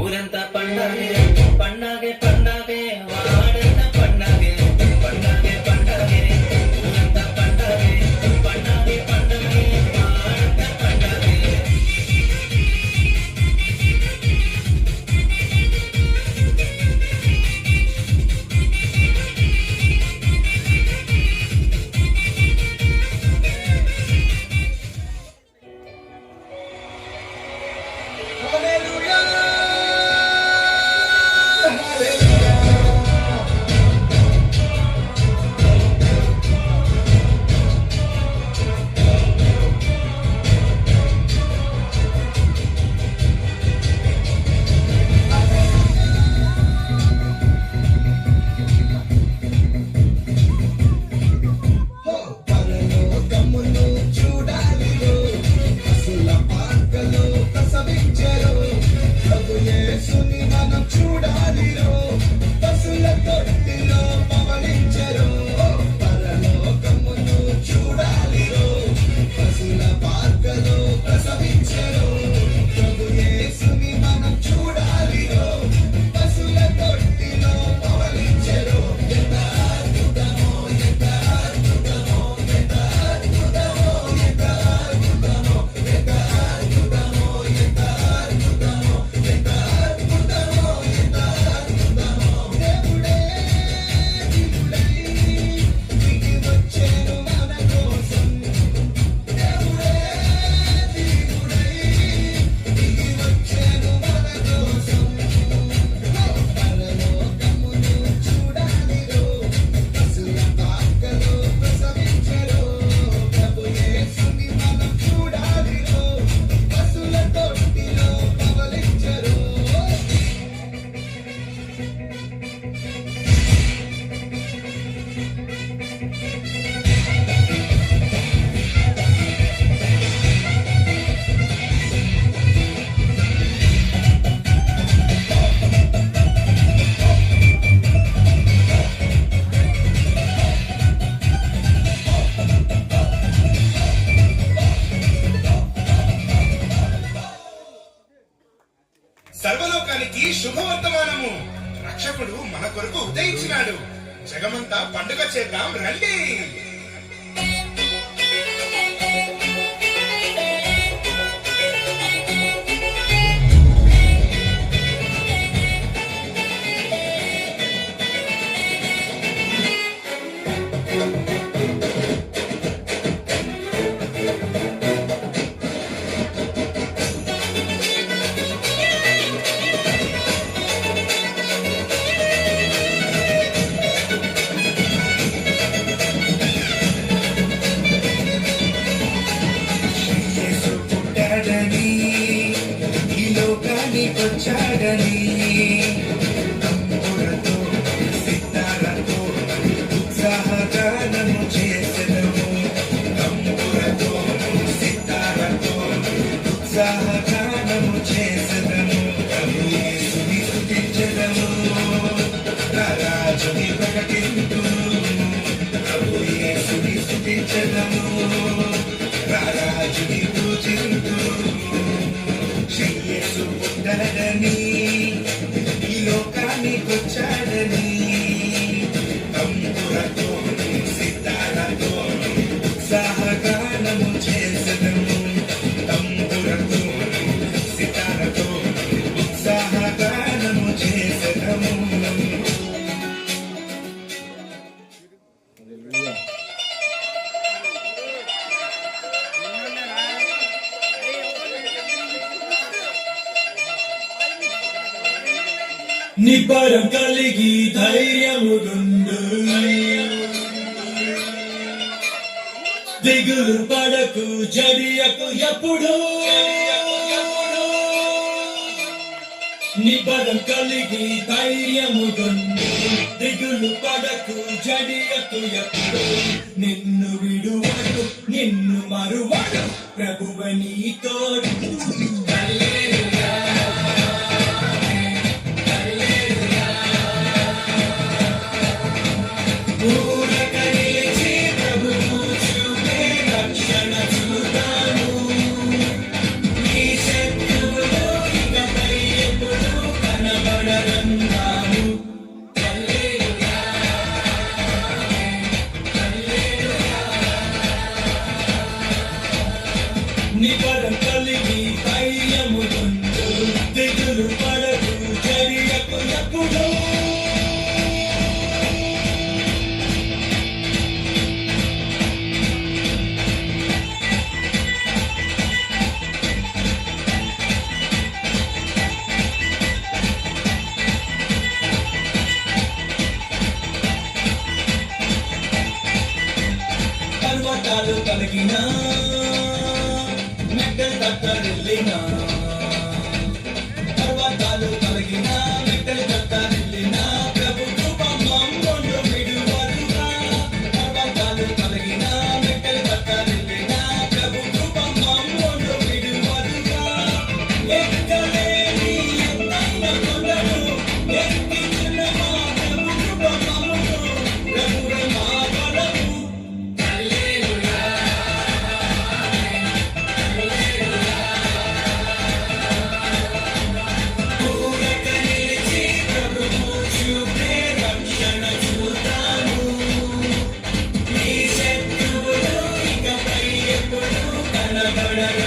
ఊరంతా పండగే పండగే పండగే వాడంతా పండగే పండగే పండగే ఊరంతా పండగే పండగే పండగే వాడంతా పండగే సర్వలోకానికి శుభవర్తమానము. రక్షకుడు మన కొరకు ఉదయించినాడు. జగమంతా పండుగ చేద్దాం రండి. వచ్చాడని తంబురతో సితారతో ఉత్సాహగానము చేసెదము. తంబురతో సితారతో ఉత్సాహగానము చేసెదము. ప్రభు యేసుని స్తుతించెదము, రాజుని ప్రకటింతుము. ప్రభు యేసుని స్తుతించెదము, రాజుని పూజింతుము. యేసు పుట్టాడని, ఈ లోకానికొచ్చాడని, తంబురతో సితారతో ఉత్సాహగానము చేసెదము. తంబురతో నిబ్బరం కలిగి ధైర్యముగుండు దిగులు పడకు జడియకు ఎప్పుడు నిబ్బరం కలిగి ధైర్యముగుండు దిగులు పడకు జడియకు ఎప్పుడు నిన్ను విడువడు నిన్ను మరువడు ప్రభువ నీతోడు నిబరం కలిగి ధైర్యముందు దిగులు పడకు చర్యకు ఎప్పుడు పర్వతాలు కలిగిన మెట్టలు తట్టరిల్లినా పర్వతాలు కలిగిన మెట్టలు తట్టరిల్లినా ప్రభు కృప మమ్మును విడువదుగా పర్వతాలు కలిగిన మెట్టలు తట్టరిల్లినా ప్రభు కృప మమ్మును విడువదుగా ఎక్కలేని ఎత్తైన కొండను ఎక్కించిన మా ప్రభు కృప మమ్మును ప్రభువే మా బలము కనబడరు